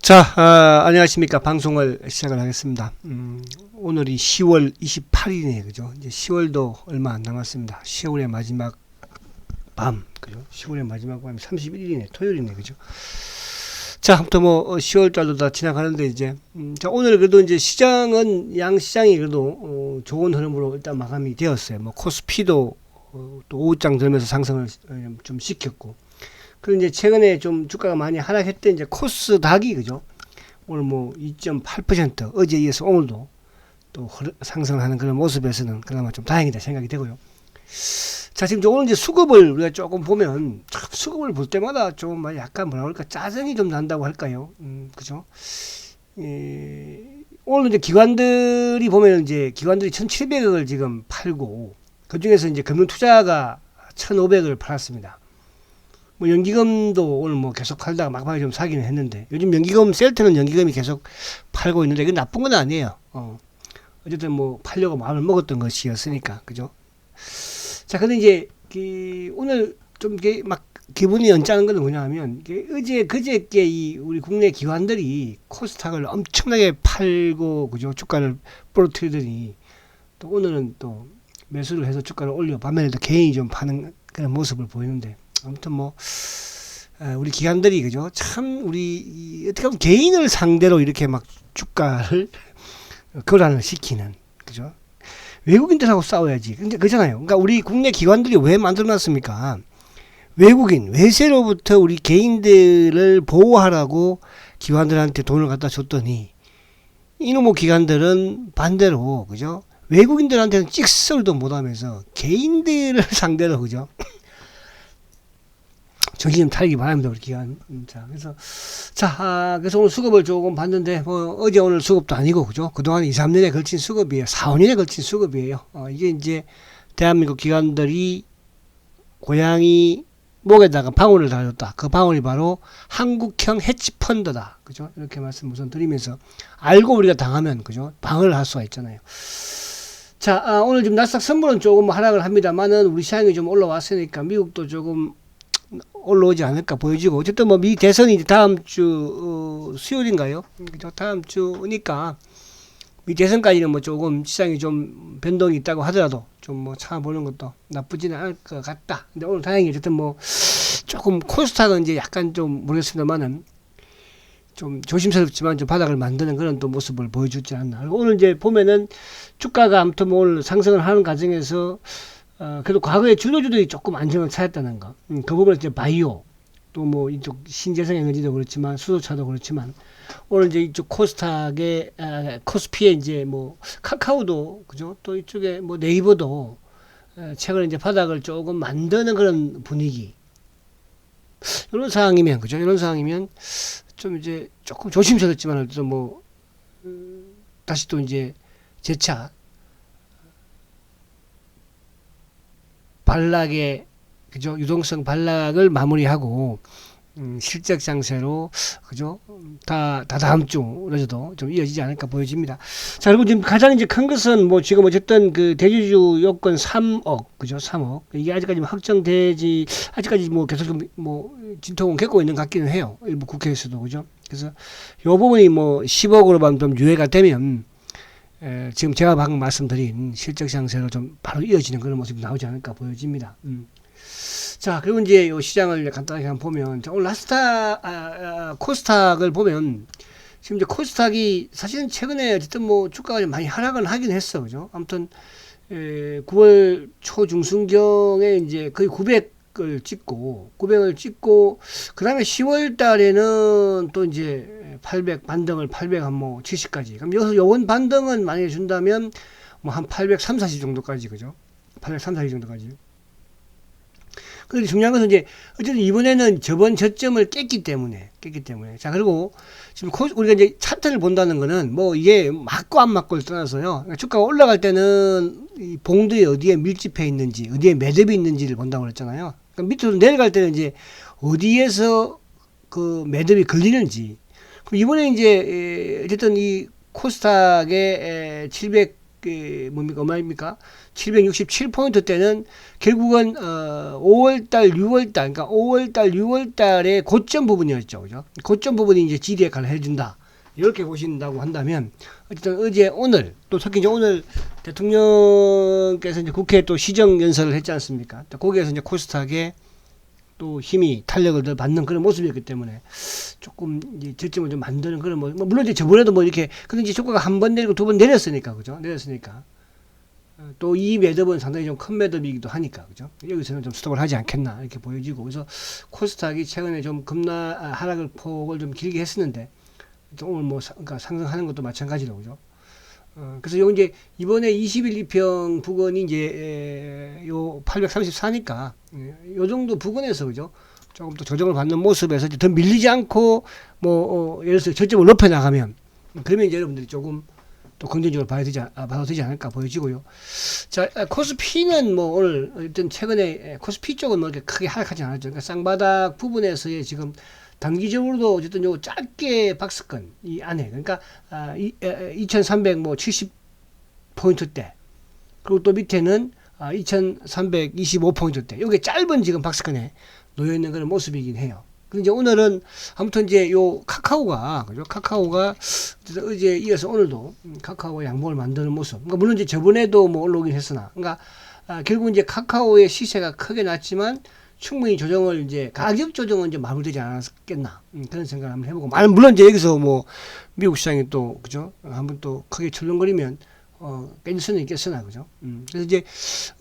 자, 안녕하십니까. 방송을 시작을 하겠습니다. 오늘이 10월 28일이네요. 그죠? 이제 10월도 얼마 안 남았습니다. 10월의 마지막 밤. 그죠? 10월의 마지막 밤이 31일이네. 토요일이네. 그죠? 자, 아무튼 10월 달도 다 지나가는데 이제, 자, 오늘 그래도 이제 시장은, 양시장이 그래도, 좋은 흐름으로 일단 마감이 되었어요. 코스피도, 또 5장 들면서 상승을 좀 시켰고. 그리고 이제 최근에 좀 주가가 많이 하락했던 이제 코스닥이 그죠? 오늘 2.8% 어제에 이어서 오늘도 또 상승하는 그런 모습에서는 그나마 좀 다행이다 생각이 되고요. 자, 지금 오늘 이제 수급을 우리가 조금 보면 수급을 볼 때마다 좀 약간 뭐라 그럴까 짜증이 좀 난다고 할까요? 그죠? 오늘 이제 기관들이 보면 이제 기관들이 1,700억을 지금 팔고 그 중에서 이제 금융투자가 1,500억을 팔았습니다. 연기금도 오늘 계속 팔다가 막판에 좀 사기는 했는데, 요즘 연기금 셀 때는 연기금이 계속 팔고 있는데, 이건 나쁜 건 아니에요. 어쨌든 팔려고 마음을 먹었던 것이었으니까, 그죠? 자, 근데 이제, 오늘 좀 기분이 언짢은 건 뭐냐 하면, 그저께 우리 국내 기관들이 코스닥을 엄청나게 팔고, 그죠? 주가를 부러뜨리더니, 또 오늘은 또 매수를 해서 주가를 올려, 반면에도 개인이 좀 파는 그런 모습을 보이는데, 아무튼 우리 기관들이 그죠 참 우리 어떻게 보면 개인을 상대로 이렇게 막 주가를 교란을 시키는 그죠 외국인들하고 싸워야지. 근데 그잖아요. 그러니까 우리 국내 기관들이 왜 만들어놨습니까? 외국인 외세로부터 우리 개인들을 보호하라고 기관들한테 돈을 갖다 줬더니 이놈의 기관들은 반대로 그죠 외국인들한테는 찍소리도 못하면서 개인들을 상대로 그죠 정신 좀 차리기 바랍니다, 우리 기관. 그래서 오늘 수급을 조금 봤는데, 어제 오늘 수급도 아니고, 그죠? 그동안 2, 3년에 걸친 수급이에요. 4, 5년에 걸친 수급이에요. 이게 이제, 대한민국 기관들이 고양이 목에다가 방울을 달아줬다. 그 방울이 바로 한국형 헤지펀드다. 그죠? 이렇게 말씀 우선 드리면서, 알고 우리가 당하면, 그죠? 방어를 할 수가 있잖아요. 자, 오늘 지금 나스닥 선물은 조금 하락을 합니다만은, 우리 시장이 좀 올라왔으니까, 미국도 조금, 올라오지 않을까 보여지고 어쨌든 미 대선이 다음 주 수요일인가요? 그죠? 다음 주니까 미 대선까지는 조금 시장이 좀 변동이 있다고 하더라도 좀 참아보는 것도 나쁘지는 않을 것 같다. 근데 오늘 다행히 어쨌든 조금 코스닥은 이제 약간 좀 모르겠습니다만은 좀 조심스럽지만 좀 바닥을 만드는 그런 또 모습을 보여주지 않나. 그리고 오늘 이제 보면은 주가가 아무튼 오늘 상승을 하는 과정에서 그래도 과거에 주도주들이 조금 안정을 찾았다는 거. 그 부분은 이제 바이오, 또 이쪽 신재생 에너지도 그렇지만, 수소차도 그렇지만, 오늘 이제 이쪽 코스닥에, 코스피에 이제 카카오도, 그죠? 또 이쪽에 네이버도, 최근에 이제 바닥을 조금 만드는 그런 분위기. 이런 상황이면, 그죠? 이런 상황이면, 좀 이제 조금 조심스럽지만, 또 다시 또 이제 재차, 반락의 그죠 유동성 반락을 마무리하고 실적 장세로 그죠 다 다음 주로도 좀 이어지지 않을까 보여집니다. 자, 그리고 지금 가장 이제 큰 것은 지금 어쨌든 그 대주주 요건 3억 그죠 3억 이게 아직까지 확정되지 아직까지 계속 진통은 겪고 있는 것 같기는 해요. 일부 국회에서도 그죠. 그래서 요 부분이 10억으로만 좀 유예가 되면 지금 제가 방금 말씀드린 실적 상세로 좀 바로 이어지는 그런 모습이 나오지 않을까 보여집니다. 자, 그리고 이제 이 시장을 간단하게 한번 보면, 오늘 코스닥을 보면, 지금 이제 코스닥이 사실은 최근에 어쨌든 주가가 좀 많이 하락을 하긴 했어. 그죠? 아무튼, 9월 초 중순경에 이제 거의 900을 찍고, 그 다음에 10월 달에는 또 이제 800 반등을 800 한 70까지. 그럼 여기서 요번 반등은 만약에 준다면 한 830, 40 정도까지, 그죠? 830, 40 정도까지. 근데 중요한 것은 이제 어쨌든 이번에는 저점을 깼기 때문에. 자, 그리고 지금 우리가 이제 차트를 본다는 거는 이게 맞고 안 맞고를 떠나서요. 그러니까 주가가 올라갈 때는 이 봉들이 어디에 밀집해 있는지, 어디에 매듭이 있는지를 본다고 그랬잖아요. 그러니까 밑으로 내려갈 때는 이제 어디에서 그 매듭이 걸리는지. 이번에 이제 어쨌든 이 코스닥의 700 뭡니까 얼마입니까? 767포인트대는 결국은 5월달, 6월달, 그러니까 5월달, 6월달의 고점 부분이었죠, 그죠? 고점 부분이 이제 지리 역할을 해준다. 이렇게 보신다고 한다면 어쨌든 어제 오늘 또 특히 이제 오늘 대통령께서 이제 국회에 또 시정 연설을 했지 않습니까? 거기에서 이제 코스닥에 또 힘이 탄력을 더 받는 그런 모습이었기 때문에 조금 이제 저점을 좀 만드는 그런 물론 이제 저번에도 뭐 이렇게 근데 이제 주가가 한 번 내리고 두 번 내렸으니까 그죠? 내렸으니까 또 이 매듭은 상당히 좀 큰 매듭이기도 하니까 그죠? 여기서는 좀 스톱을 하지 않겠나 이렇게 보여지고 그래서 코스닥이 최근에 좀 하락을 폭을 좀 길게 했었는데 오늘 뭐 그러니까 상승하는 것도 마찬가지로 그죠? 그래서 요 이제 이번에 21 이평 부근이 이제 요 834니까 요 정도 부근에서 그죠? 조금 더 조정을 받는 모습에서 이제 더 밀리지 않고 예를 들어서 저점을 높여 나가면 그러면 이제 여러분들이 조금 또 긍정적으로 봐도 되지 않을까 보여지고요. 자, 코스피는 뭐 오늘 일단 최근에 코스피 쪽은 뭐 이렇게 크게 하락하지 않았죠. 그러니까 쌍바닥 부분에서의 지금 단기적으로도 어쨌든 요 짧게 박스권 이 안에 그러니까 2370 포인트대 그리고 또 밑에는 2325 포인트대 요게 짧은 지금 박스권에 놓여 있는 그런 모습이긴 해요. 근데 이제 오늘은 아무튼 이제 요 카카오가 그죠? 카카오가 어제 이어서 오늘도 카카오가 양봉을 만드는 모습. 그러니까 물론 이제 저번에도 뭐 올라오긴 했으나 그러니까 결국 이제 카카오의 시세가 크게 났지만 충분히 조정을 이제 가격 조정은 이제 마무리되지 않았겠나 그런 생각을 한번 해보고 물론 이제 여기서 뭐 미국 시장이 또 그죠 한번 또 크게 출렁거리면 깨질 수는 있겠으나 그죠 그래서 이제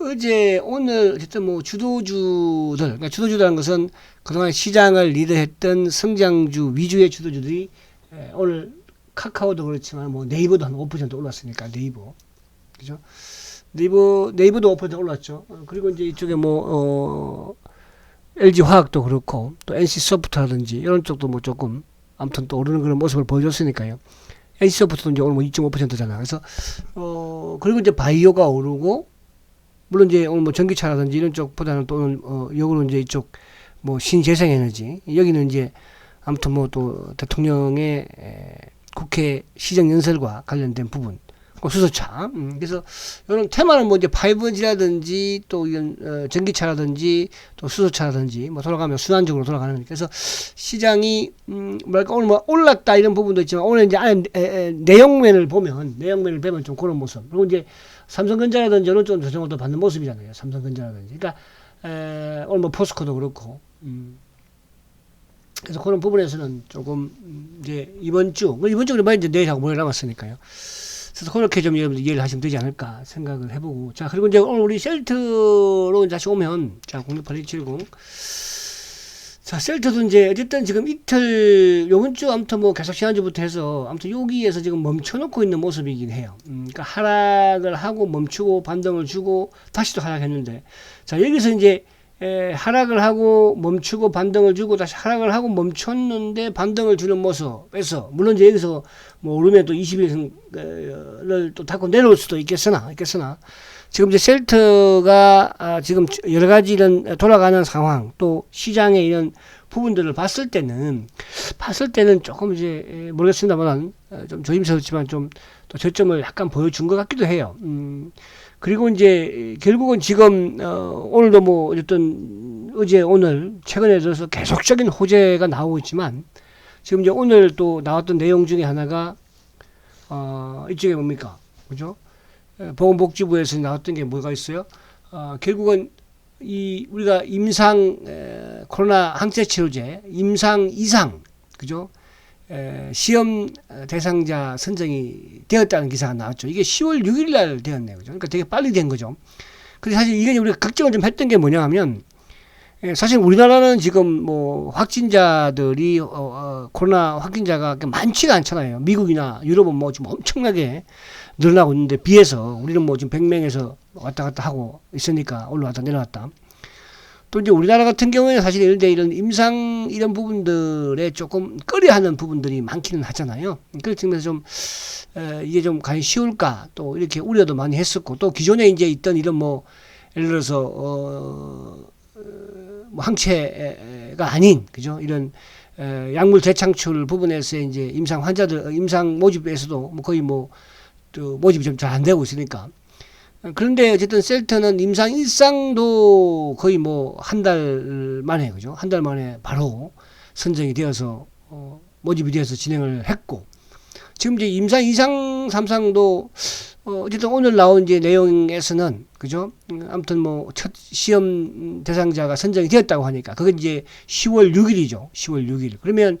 어제 오늘 어쨌든 뭐 주도주들 그러니까 주도주라는 것은 그동안 시장을 리드했던 성장주 위주의 주도주들이 오늘 카카오도 그렇지만 뭐 네이버도 한 5% 올랐으니까 네이버 그죠 네이버도 5% 올랐죠 그리고 이제 이쪽에 LG화학도 그렇고 또 NC소프트라든지 이런 쪽도 뭐 조금 아무튼 또 오르는 그런 모습을 보여줬으니까요. NC소프트도 이제 오늘 뭐 2.5%잖아. 그래서 그리고 이제 바이오가 오르고 물론 이제 오늘 뭐 전기차라든지 이런 쪽보다는 또 오늘 역으로 이제 이쪽 뭐 신재생에너지 여기는 이제 아무튼 뭐 또 대통령의 국회 시정 연설과 관련된 부분 수소차. 그래서 이런 테마는 뭐 이제 5G라든지 또 이런 전기차라든지 또 수소차라든지 뭐 돌아가면 순환적으로 돌아가는 거니까 그래서 시장이 뭐랄까 오늘 뭐 올랐다 이런 부분도 있지만 오늘 이제 안에 내용면을 보면 좀 그런 모습. 그리고 이제 삼성전자라든지 이런 쪽은 조정을 또 받는 모습이잖아요. 삼성전자라든지. 그러니까 오늘 뭐 포스코도 그렇고. 그래서 그런 부분에서는 조금 이제 이번 주로 이제 내일하고 모레 남았으니까요. 그래서 그렇게 좀 여러분들 이해를 하시면 되지 않을까 생각을 해보고 자 그리고 이제 오늘 우리 셀트로 다시 오면 자 068270 자 셀트도 이제 어쨌든 지금 이틀 요번 주 아무튼 뭐 계속 지난주부터 해서 아무튼 여기에서 지금 멈춰놓고 있는 모습이긴 해요. 그러니까 하락을 하고 멈추고 반등을 주고 다시 또 하락했는데 자 여기서 이제 하락을 하고 멈추고 반등을 주고 다시 하락을 하고 멈췄는데 반등을 주는 모습에서 물론 이제 여기서 뭐 오르면 또 20일을 또 닫고 내려올 수도 있겠으나 지금 이제 셀트가 지금 여러 가지 이런 돌아가는 상황 또 시장의 이런 부분들을 봤을 때는 조금 이제 모르겠습니다만 좀 조심스럽지만 좀 또 저점을 약간 보여준 것 같기도 해요. 그리고 이제 결국은 지금 오늘도 뭐 어쨌든 어제 오늘 최근에 들어서 계속적인 호재가 나오고 있지만 지금 이제 오늘 또 나왔던 내용 중에 하나가 이쪽에 뭡니까 그죠? 보건복지부에서 나왔던 게 뭐가 있어요? 결국은 우리가 코로나 항체 치료제 임상 이상 그죠? 시험 대상자 선정이 되었다는 기사가 나왔죠. 이게 10월 6일 날 되었네요. 그죠? 그러니까 되게 빨리 된 거죠. 근데 사실 이게 우리가 걱정을 좀 했던 게 뭐냐 하면 사실 우리나라는 지금 뭐 확진자들이 코로나 확진자가 많지가 않잖아요. 미국이나 유럽은 뭐 지금 엄청나게 늘어나고 있는데 비해서 우리는 뭐 지금 100명에서 왔다 갔다 하고 있으니까 올라왔다 내려왔다. 또 이제 우리나라 같은 경우에는 사실 이런 임상 이런 부분들에 조금 꺼려하는 부분들이 많기는 하잖아요. 그런 측면에서 좀 이게 좀 과연 쉬울까 또 이렇게 우려도 많이 했었고 또 기존에 이제 있던 이런 뭐 예를 들어서 뭐 항체가 아닌 그죠 이런 약물 재창출 부분에서 이제 임상 환자들 임상 모집에서도 뭐 거의 뭐 또 모집이 좀 잘 안 되고 있으니까. 그런데 어쨌든 셀트는 임상 1상도 거의 뭐 한 달 만에, 그죠? 한 달 만에 바로 선정이 되어서, 모집이 되어서 진행을 했고, 지금 이제 임상 2상, 3상도, 어쨌든 오늘 나온 이제 내용에서는, 그죠? 아무튼 뭐 첫 시험 대상자가 선정이 되었다고 하니까, 그게 이제 10월 6일이죠. 10월 6일. 그러면,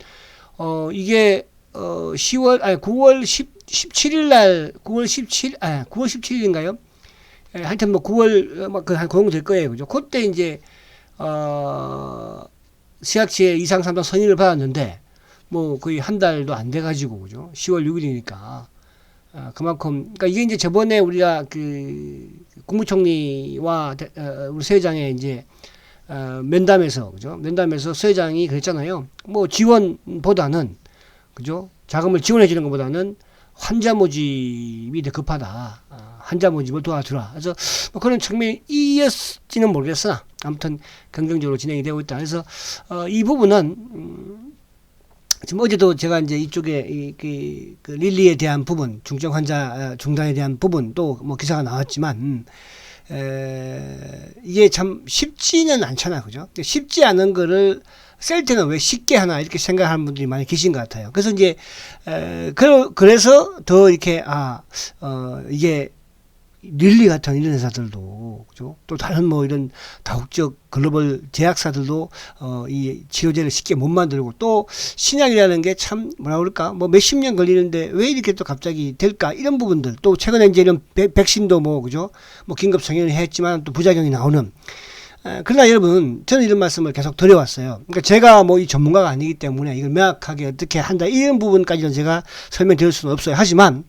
이게, 9월 17일 날, 9월 17일인가요? 하여튼 뭐 9월 한 고용 될 거예요, 그죠? 그때 이제 시학시에 2상 3상 선임을 받았는데 뭐 거의 한 달도 안 돼가지고, 그죠? 10월 6일이니까 그만큼, 그러니까 이게 이제 저번에 우리가 그 국무총리와 우리 서 회장의 이제 면담에서, 그죠? 면담에서 서 회장이 그랬잖아요. 뭐 지원보다는, 그죠? 자금을 지원해 주는 것보다는 환자 모집이 더 급하다. 환자 모집을 도와주라. 그래서 뭐 그런 측면이 이었지는 모르겠으나 아무튼 긍정적으로 진행이 되고 있다. 그래서 이 부분은 지금 어제도 제가 이제 이쪽에 그 릴리에 대한 부분, 중증 환자 중단에 대한 부분도 뭐 기사가 나왔지만 이게 참 쉽지는 않잖아, 그죠? 쉽지 않은 거를 셀트는 왜 쉽게 하나 이렇게 생각하는 분들이 많이 계신 것 같아요. 그래서 이제 그래서 더 이렇게 이게 릴리 같은 이런 회사들도, 그죠? 또 다른 뭐 이런 다국적 글로벌 제약사들도 이 치료제를 쉽게 못 만들고, 또 신약이라는 게 참 뭐라 그럴까, 뭐 몇십 년 걸리는데 왜 이렇게 또 갑자기 될까, 이런 부분들, 또 최근에 이제 이런 백신도 뭐, 그죠? 뭐 긴급 성행을 했지만 또 부작용이 나오는. 그러나 여러분, 저는 이런 말씀을 계속 드려왔어요. 그러니까 제가 뭐 이 전문가가 아니기 때문에 이걸 명확하게 어떻게 한다, 이런 부분까지는 제가 설명드릴 수는 없어요. 하지만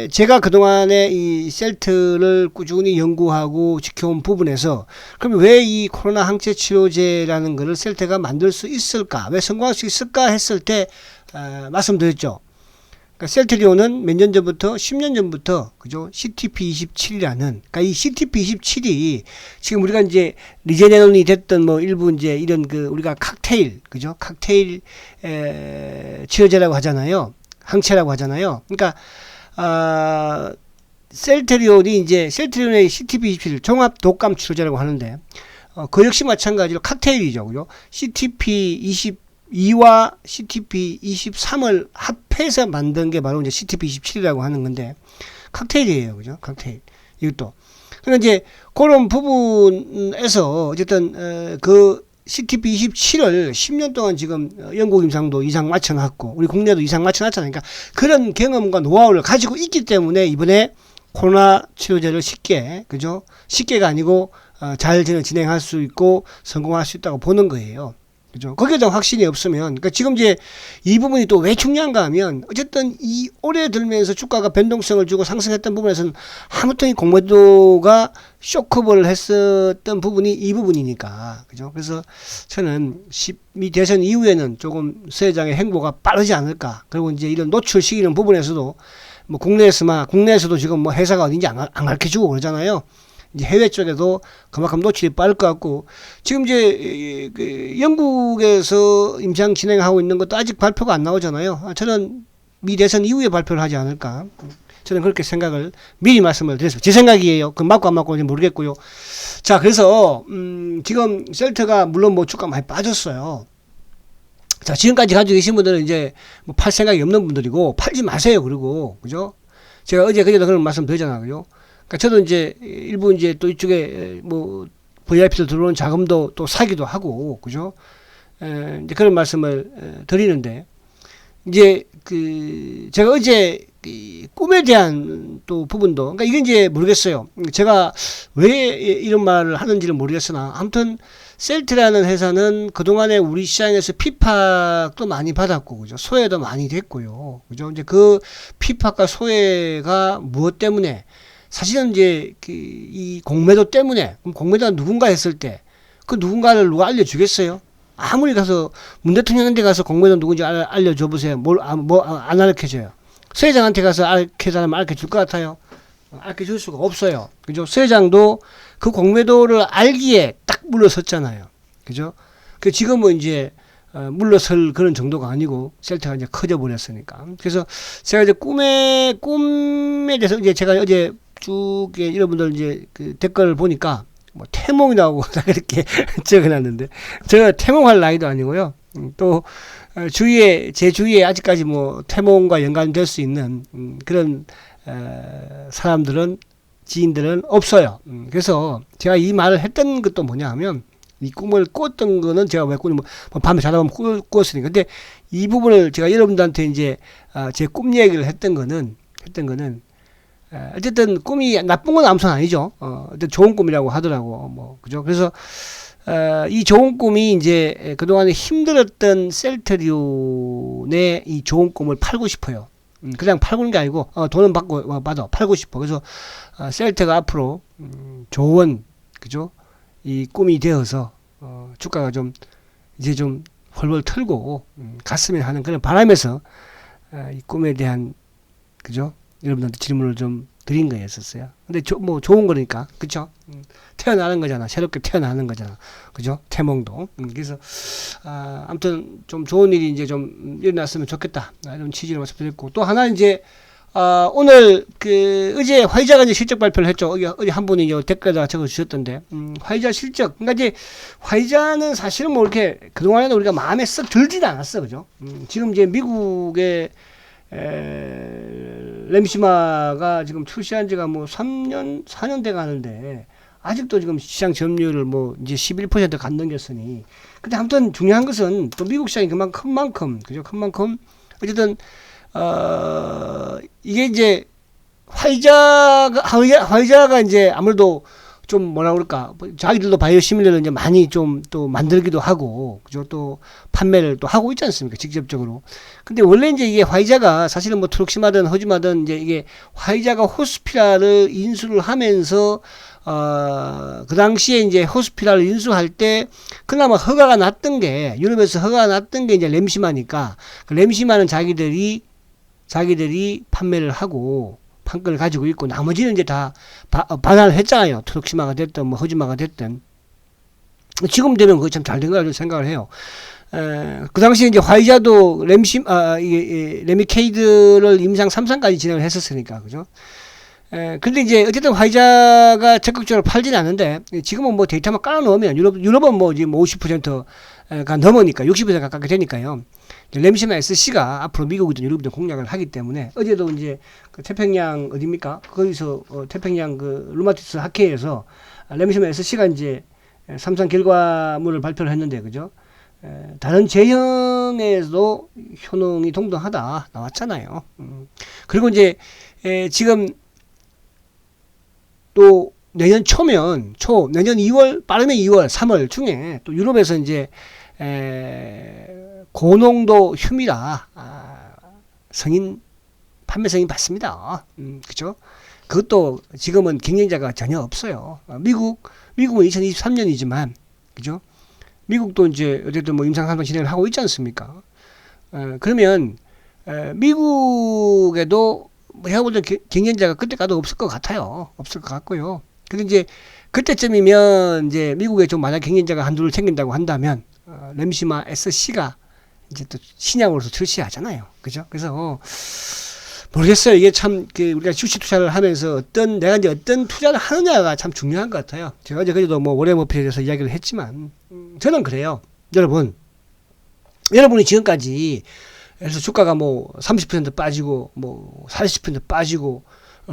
제가 그동안에 이 셀트를 꾸준히 연구하고 지켜온 부분에서, 그럼 왜 이 코로나 항체 치료제라는 것을 셀트가 만들 수 있을까, 왜 성공할 수 있을까 했을 때 말씀드렸죠. 그러니까 셀트리온은 몇 년 전부터, 10년 전부터, 그죠? CTP27이라는, 그러니까 이 CTP27이 지금 우리가 이제 리제네론이 됐던 뭐 일부 이제 이런 그 우리가 칵테일, 그죠? 칵테일 치료제라고 하잖아요. 항체라고 하잖아요. 그러니까 셀트리온이 이제 셀트리온의 CTP27 종합 독감 치료제라고 하는데 그 역시 마찬가지로 칵테일이죠, 그죠? CTP22와 CTP23을 합해서 만든 게 바로 이제 CTP27이라고 하는 건데 칵테일이에요, 그죠? 칵테일 이것도. 그러니까 이제 그런 부분에서 어쨌든 그 CTP27을 10년 동안 지금 영국 임상도 이상 맞춰놨고 우리 국내도 이상 맞춰놨잖아요. 그러니까 그런 경험과 노하우를 가지고 있기 때문에 이번에 코로나 치료제를 쉽게, 그죠? 쉽게가 아니고 잘 진행할 수 있고 성공할 수 있다고 보는 거예요. 그죠? 거기에 대한 확신이 없으면, 그러니까 지금 이제 이 부분이 또 왜 중요한가 하면, 어쨌든 이 올해 들면서 주가가 변동성을 주고 상승했던 부분에서는 아무튼 이 공매도가 쇼커버를 했었던 부분이 이 부분이니까. 그죠? 그래서 저는 미 대선 이후에는 조금 서 회장의 행보가 빠르지 않을까. 그리고 이제 이런 노출 시키는 부분에서도 뭐 국내에서도 지금 뭐 회사가 어딘지 안 가르쳐 주고 그러잖아요. 이제 해외 쪽에도 그만큼 노출이 빠를 것 같고, 지금 이제 영국에서 임상 진행하고 있는 것도 아직 발표가 안 나오잖아요. 저는 미 대선 이후에 발표를 하지 않을까. 저는 그렇게 생각을 미리 말씀을 드렸습니다. 제 생각이에요. 그 맞고 안 맞고는 모르겠고요. 자, 그래서 지금 셀트가 물론 뭐 주가 많이 빠졌어요. 자, 지금까지 가지고 계신 분들은 이제 뭐 팔 생각이 없는 분들이고 팔지 마세요. 그리고, 그죠? 제가 그제도 그런 말씀 드리잖아요. 그죠? 그러니까 저도 이제 일부 이제 또 이쪽에 뭐 VIP들 들어오는 자금도 또 사기도 하고, 그죠? 이제 그런 말씀을 드리는데, 이제 그 제가 어제 꿈에 대한 또 부분도, 그러니까 이게 이제 모르겠어요. 제가 왜 이런 말을 하는지는 모르겠으나 아무튼 셀트라는 회사는 그동안에 우리 시장에서 피팍도 많이 받았고, 그죠? 소외도 많이 됐고요. 그죠? 이제 그 피팍과 소외가 무엇 때문에, 사실은 이제 이 공매도 때문에, 그럼 공매도가 누군가 했을 때 그 누군가를 누가 알려주겠어요? 아무리 가서 문 대통령한테 가서 공매도 누군지 알려줘 보세요. 안 알려줘요. 서 회장한테 가서 알려주면 알려줄 것 같아요? 알려줄 수가 없어요. 그죠? 서 회장도 그 공매도를 알기에 딱 물러섰잖아요. 그죠? 그 지금은 이제 물러설 그런 정도가 아니고 셀트가 이제 커져 버렸으니까. 그래서 제가 이제 꿈에 대해서 이제 제가 어제 쭉 여러분들 이제 그 댓글을 보니까 뭐 태몽이라고 이렇게 적어놨는데 제가 태몽할 나이도 아니고요. 또 제 주위에 아직까지 뭐 태몽과 연관될 수 있는 그런 사람들은 지인들은 없어요. 그래서 제가 이 말을 했던 것도 뭐냐 하면 이 꿈을 꿨던 거는 제가 왜 꾸냐면 뭐 밤에 자다 보면 꾸었으니까. 근데 이 부분을 제가 여러분들한테 이제 제 꿈 얘기를 했던 거는 어쨌든 꿈이 나쁜 건 아무튼 아니죠. 어쨌든 좋은 꿈이라고 하더라고. 뭐 그죠? 그래서 이 좋은 꿈이 이제 그동안에 힘들었던 셀트리온의 이 좋은 꿈을 팔고 싶어요. 그냥 팔고는 게 아니고 돈은 받아 팔고 싶어. 그래서 셀트가 앞으로 좋은 그죠? 이 꿈이 되어서 주가가 좀 이제 좀 훨훨 털고 갔으면 하는 그런 바람에서 이 꿈에 대한 그죠? 여러분한테 질문을 좀 드린 거였었어요. 근데 뭐 좋은 거니까 그쵸? 태어나는 거잖아. 새롭게 태어나는 거잖아. 그죠? 태몽도. 그래서 아무튼 좀 좋은 일이 이제 좀 일어났으면 좋겠다. 이런 취지로 말씀드렸고 또 하나 이제 오늘 어제 화이자가 이제 실적 발표를 했죠. 어제 한 분이 이제 댓글에다 적어 주셨던데 화이자 실적. 그러니까 이제 화이자는 사실은 뭐 이렇게 그동안에는 우리가 마음에 썩 들진 않았어. 그죠? 지금 이제 미국의 램시마가 지금 출시한 지가 뭐 4년 돼 가는데 아직도 지금 시장 점유율을 뭐 이제 11% 간 넘겼으니. 근데 아무튼 중요한 것은 또 미국 시장이 그만큼 큰 만큼, 그죠? 큰 만큼 어쨌든 이게 이제 화이자가 이제 아무래도 좀 뭐라 그럴까, 자기들도 바이오시밀러를 이제 많이 좀 또 만들기도 하고, 그죠? 또 판매를 또 하고 있지 않습니까? 직접적으로. 근데 원래 이제 이게 화이자가 사실은 뭐 트럭시마든 허지마든 이제 이게 화이자가 호스피랄을 인수를 하면서 그 당시에 이제 호스피랄을 인수할 때 그나마 허가가 났던 게 유럽에서 허가가 났던 게 이제 램시마니까 그 램시마는 자기들이 판매를 하고 판권을 가지고 있고 나머지는 이제 다 반환을 했잖아요. 트럭시마가 됐든 뭐 허지마가 됐든. 지금 되면 그거 참 잘 된 거라고 생각을 해요. 그 당시에 이제 화이자도 레미케이드를 임상 3상까지 진행을 했었으니까, 그죠? 근데 이제 어쨌든 화이자가 적극적으로 팔지는 않는데 지금은 뭐 데이터만 깔아놓으면 유럽은 뭐 지금 50%가 넘으니까 60% 가깝게 되니까요. 램시마 SC가 앞으로 미국이든 유럽이든 공략을 하기 때문에 어제도 이제 그 태평양 어디입니까? 거기서 태평양 그 루마티스 학회에서 램시마 SC가 이제 3상 결과물을 발표를 했는데 그죠? 다른 제형에서도 효능이 동등하다 나왔잖아요. 그리고 이제 지금 또 내년 내년 2월 빠르면 2월 3월 중에 또 유럽에서 이제 고농도 휴미라 판매 승인 받습니다. 그죠? 그것도 지금은 경쟁자가 전혀 없어요. 미국은 2023년이지만 그죠? 미국도 이제 어쨌든 뭐 임상 3상 진행을 하고 있지 않습니까? 그러면 미국에도 제가 볼 때 경쟁자가 그때까지 없을 것 같아요. 없을 것 같고요. 근데 이제 그때쯤이면 이제 미국에 좀 만약 경쟁자가 한둘 생긴다고 한다면 램시마 SC가 이제 또 신약으로서 출시하잖아요. 그죠? 그래서 모르겠어요. 이게 참 우리가 주식 투자를 하면서 내가 이제 어떤 투자를 하느냐가 참 중요한 것 같아요. 제가 어제 그래도 뭐 워렌 버핏에 대해서 이야기를 했지만 저는 그래요. 여러분이 지금까지 그래서 주가가 뭐 30% 빠지고 뭐 40% 빠지고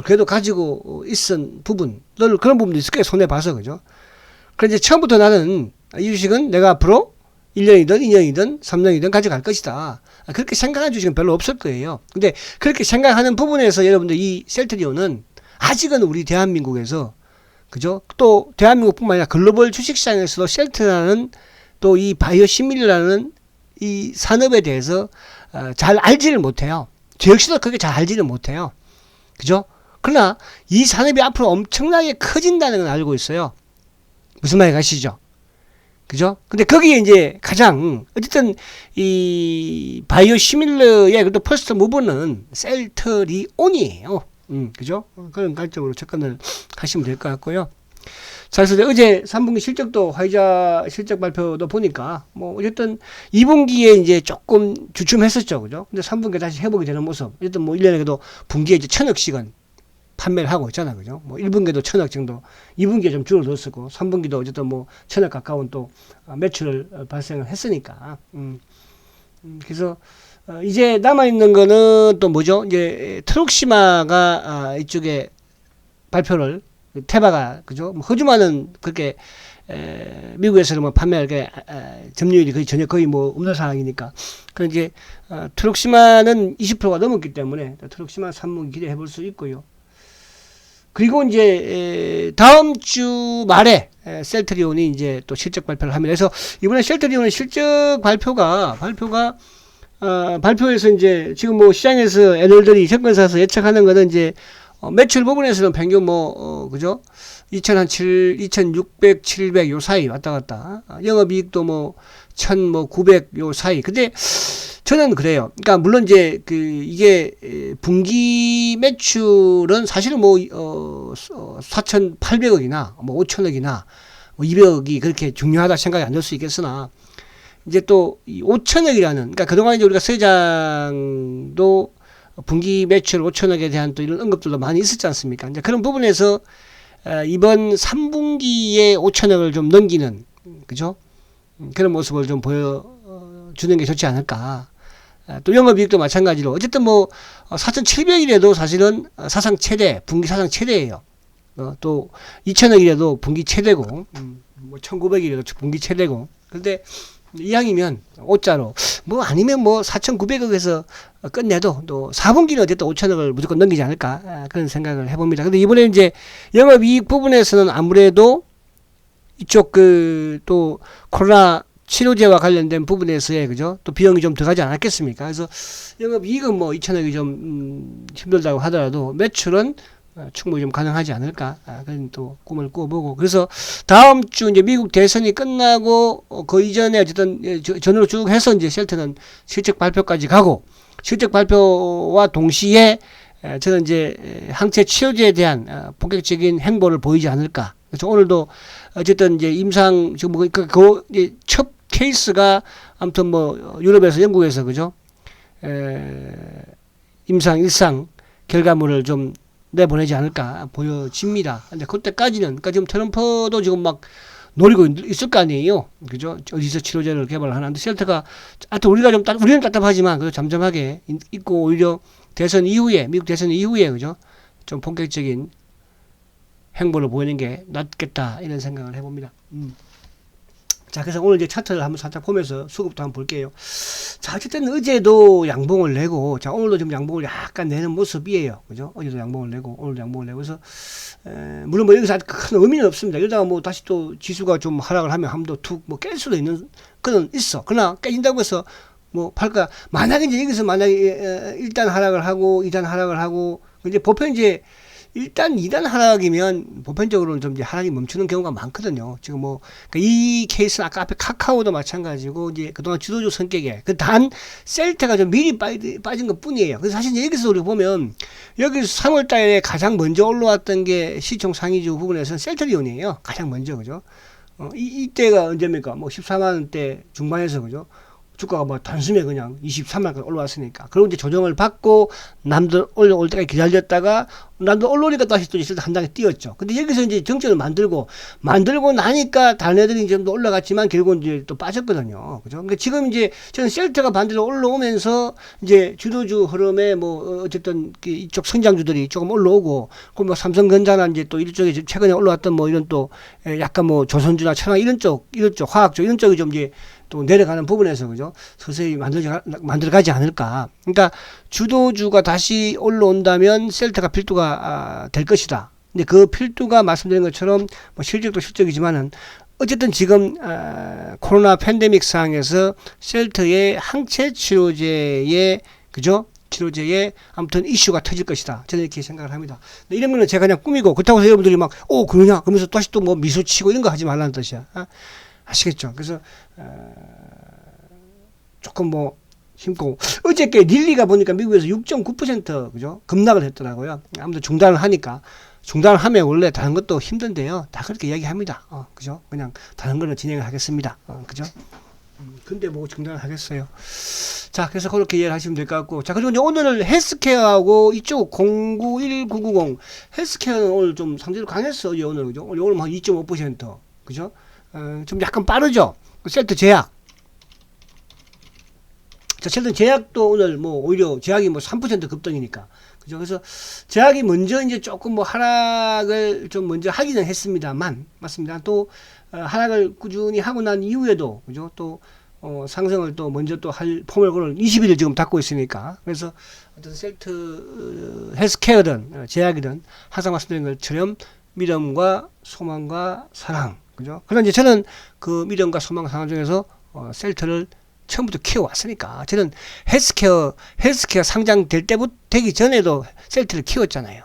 그래도 가지고 있은 부분 그런 부분도 있을 거예요. 손해 봐서. 그죠? 그런데 처음부터 나는 이 주식은 내가 앞으로 1년이든 2년이든 3년이든 가져갈 것이다. 그렇게 생각하는 주식은 별로 없을 거예요. 근데 그렇게 생각하는 부분에서 여러분들 이 셀트리온은 아직은 우리 대한민국에서 그죠? 또 대한민국뿐만 아니라 글로벌 주식시장에서도 셀트라는 또 이 바이오시밀러라는 이 산업에 대해서 잘 알지를 못해요. 저 역시도 그렇게 잘 알지를 못해요. 그죠? 그러나 이 산업이 앞으로 엄청나게 커진다는 건 알고 있어요. 무슨 말이 가시죠? 그죠? 근데 거기에 이제 가장 어쨌든 이 바이오시밀러의 그래도 퍼스트 무브는 셀트리온이에요. 그죠? 그런 관점으로 접근을 하시면 될 것 같고요. 자, 그래서 어제 3분기 실적도 화이자 실적 발표도 보니까 뭐 어쨌든 2분기에 이제 조금 주춤했었죠. 그죠? 근데 3분기에 다시 회복이 되는 모습. 어쨌든 뭐 1년에 그래도 분기에 이제 1,000억씩은 판매를 하고 있잖아. 그죠? 뭐 1분기에도 1,000억 정도, 2분기에 좀 줄어들었었고, 3분기도 어쨌든 뭐 1,000억 가까운 또 매출을 발생을 했으니까. 그래서 이제 남아있는 거는 또 뭐죠? 이제 트록시마가 이쪽에 발표를 테바가 그죠? 뭐 호주만은 그렇게 미국에서는 뭐 판매할 게 점유율이 거의 전혀 거의 뭐 없는 상황이니까. 그런 이제 트록시마는 20%가 넘었기 때문에 트록시마 3분기 기대해 볼 수 있고요. 그리고 이제 다음 주 말에 셀트리온이 이제 또 실적 발표를 합니다. 그래서 이번에 셀트리온의 실적 발표에서 이제 지금 뭐 시장에서 애널들이 증권사에서 예측하는 거는 이제 매출 부분에서는 평균 그죠? 2,600, 700 요 사이 왔다 갔다. 영업이익도 뭐 1,900 요 사이. 근데 저는 그래요. 그러니까 물론 이제 이게 분기 매출은 사실은 뭐 4,800억이나 뭐 5,000억이나 뭐 200억이 그렇게 중요하다 생각이 안 들 수 있겠으나 이제 또 5,000억이라는 그러니까 그동안 이제 우리가 서장도 분기 매출 5,000억에 대한 또 이런 언급들도 많이 있었지 않습니까? 이제 그런 부분에서 이번 3분기에 5,000억을 좀 넘기는 그죠? 그런 모습을 좀 보여주는 게 좋지 않을까. 또 영업이익도 마찬가지로 어쨌든 뭐 4,700이라도 사실은 사상 최대 분기 사상 최대예요. 또 2,000억이라도 분기 최대고 뭐 1,900이라도 분기 최대고. 그런데 이왕이면 5자로 뭐 아니면 뭐 4,900억에서 끝내도 또 4분기는 어쨌든 5,000억을 무조건 넘기지 않을까 그런 생각을 해봅니다. 근데 이번에 이제 영업이익 부분에서는 아무래도 이쪽 또 코로나 치료제와 관련된 부분에서의 그죠? 또 비용이 좀 들어가지 않았겠습니까? 그래서 영업이익은 뭐 2,000억이 좀 힘들다고 하더라도 매출은 충분히 좀 가능하지 않을까 그런 또 꿈을 꾸어보고 그래서 다음 주 이제 미국 대선이 끝나고 그 이전에 어쨌든 전으로 쭉 해서 이제 셀트는 실적 발표까지 가고 실적 발표와 동시에 저는 이제 항체 치료제에 대한 본격적인 행보를 보이지 않을까. 그래서 오늘도 어쨌든 이제 임상 지금 뭐 이제 첫 케이스가 아무튼 뭐 유럽에서 영국에서 그죠? 임상 일상 결과물을 좀 내보내지 않을까 보여집니다. 근데 그때까지는 그러니까 지금 트럼프도 지금 막 노리고 있을 거 아니에요. 그죠? 어디서 치료제를 개발하는데 셀트가 하여튼 우리는 답답하지만 그래도 잠잠하게 있고 오히려 대선 이후에 미국 대선 이후에 그죠? 좀 본격적인 행보를 보이는 게 낫겠다 이런 생각을 해봅니다. 자, 그래서 오늘 이제 차트를 한번 살짝 보면서 수급도 한번 볼게요. 자, 어쨌든 어제도 양봉을 내고, 자, 오늘도 지금 양봉을 약간 내는 모습이에요. 그죠? 어제도 양봉을 내고, 오늘도 양봉을 내고, 그래서, 물론 뭐 여기서 큰 의미는 없습니다. 이러다가 뭐 다시 또 지수가 좀 하락을 하면 한번 더 툭 뭐 깰 수도 있는, 그건 있어. 그러나 깨진다고 해서 뭐 팔까, 만약에 이제 여기서 만약에 1단 하락을 하고, 2단 하락을 하고, 이제 보편 이제 일단 2단 하락이면 보편적으로는 좀 이제 하락이 멈추는 경우가 많거든요. 지금 뭐, 그러니까 이 케이스는 아까 앞에 카카오도 마찬가지고, 이제 그동안 주도주 성격에, 셀트가 좀 미리 빠진 것 뿐이에요. 그래서 사실 여기서 우리 보면, 여기서 3월 달에 가장 먼저 올라왔던 게 시총 상위주 부분에서는 셀트리온이에요. 가장 먼저, 그죠? 이때가 언제입니까? 뭐 14만원대 중반에서, 그죠? 주가가 뭐 단숨에 그냥 23만까지 올라왔으니까. 그리고 이제 조정을 받고 남들 올라올 때까지 기다렸다가 남들 올라오니까 다시 또 한 단계 뛰었죠. 근데 여기서 이제 정점을 만들고 나니까 다른 애들이 좀 더 올라갔지만 결국은 이제 또 빠졌거든요. 그죠? 그러니까 지금 이제 저는 셀트가 반대로 올라오면서 이제 주도주 흐름에 뭐 어쨌든 이쪽 성장주들이 조금 올라오고 그리고 뭐 삼성전자나 이제 또 이쪽에 최근에 올라왔던 뭐 이런 또 약간 뭐 조선주나 천황 이런 쪽 화학 쪽 이런 쪽이 좀 이제 또 내려가는 부분에서 그죠 서서히 만들어가지 않을까. 그러니까 주도주가 다시 올라온다면 셀트가 필두가 될 것이다. 근데 그 필두가 말씀드린 것처럼 뭐 실적도 실적이지만은 어쨌든 지금 코로나 팬데믹 상황에서 셀트의 항체 치료제의 그죠 치료제에 아무튼 이슈가 터질 것이다. 저는 이렇게 생각을 합니다. 이런 거는 제가 그냥 꾸미고 그렇다고 해서 여러분들이 막 그러냐 그러면서 다시 또 뭐 미소 치고 이런 거 하지 말라는 뜻이야. 아시겠죠? 그래서 조금 뭐 힘고 어저께 릴리가 보니까 미국에서 6.9% 그죠 급락을 했더라고요. 아무튼 중단을 하니까 중단하면 원래 다른 것도 힘든데요. 다 그렇게 이야기합니다. 그죠? 그냥 다른 거는 진행을 하겠습니다. 그죠? 근데 뭐 중단을 하겠어요. 자, 그래서 그렇게 이해를 하시면 될 것 같고. 자, 그리고 이제 오늘 헬스케어하고 이쪽 091990 헬스케어는 오늘 좀 상대로 강했어. 오늘, 그죠? 오늘 한 2.5%. 그죠? 좀 약간 빠르죠? 셀트 제약. 자, 셀트 제약도 오늘 뭐 오히려 제약이 뭐 3% 급등이니까. 그죠? 그래서 제약이 먼저 이제 조금 뭐 하락을 좀 먼저 하기는 했습니다만, 맞습니다. 또, 하락을 꾸준히 하고 난 이후에도, 그죠? 또, 상승을 또 먼저 또 할 폼을 걸을 20일을 지금 닫고 있으니까. 그래서 어떤 셀트, 헬스케어든, 제약이든 항상 말씀드린 것처럼 믿음과 소망과 사랑. 그죠? 그러나 이제 저는 그 믿음과 소망과 사랑 중에서, 셀트를 처음부터 키워왔으니까. 저는 헬스케어 상장될 때부터 되기 전에도 셀트를 키웠잖아요.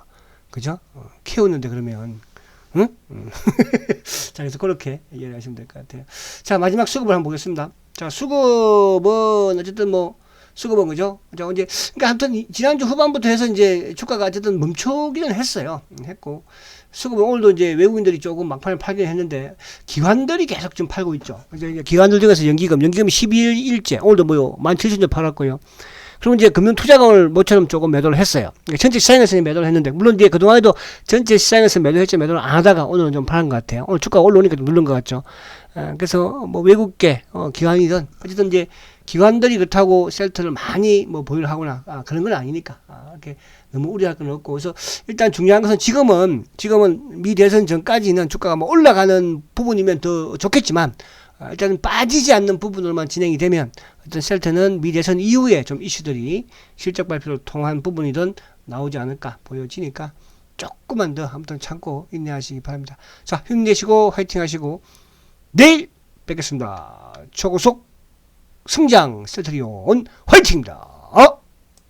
그죠? 키웠는데 그러면, 응? 자, 그래서 그렇게 이해를 하시면 될 것 같아요. 자, 마지막 수급을 한번 보겠습니다. 자, 수급은 어쨌든 뭐, 수급은 그죠? 자, 이제, 그러니까 아무튼 지난주 후반부터 해서 이제 주가가 어쨌든 멈추기는 했어요. 했고. 수급은 오늘도 이제 외국인들이 조금 막판에 팔긴 했는데, 기관들이 계속 좀 팔고 있죠. 이제 기관들 중에서 연기금 12일째, 오늘도 뭐 17,000점 팔았고요. 그리고 이제 금융투자금을 모처럼 조금 매도를 했어요. 전체 시장에서 매도를 했는데, 물론 이제 그동안에도 전체 시장에서 매도했죠. 매도를 안 하다가 오늘은 좀 팔은 것 같아요. 오늘 주가가 올라오니까 좀 누른 것 같죠. 그래서 뭐 외국계, 기관이든, 어쨌든 이제 기관들이 그렇다고 셀트를 많이 뭐 보유를 하거나, 그런 건 아니니까. 이렇게 너무 우려할 건 없고. 그래서 일단 중요한 것은 지금은 미 대선 전까지는 주가가 뭐 올라가는 부분이면 더 좋겠지만, 일단 빠지지 않는 부분으로만 진행이 되면 어떤 셀트는 미 대선 이후에 좀 이슈들이 실적 발표를 통한 부분이든 나오지 않을까 보여지니까 조금만 더 아무튼 참고 인내하시기 바랍니다. 자, 힘내시고 화이팅 하시고 내일 뵙겠습니다. 초고속 성장 셀트리온 화이팅입니다.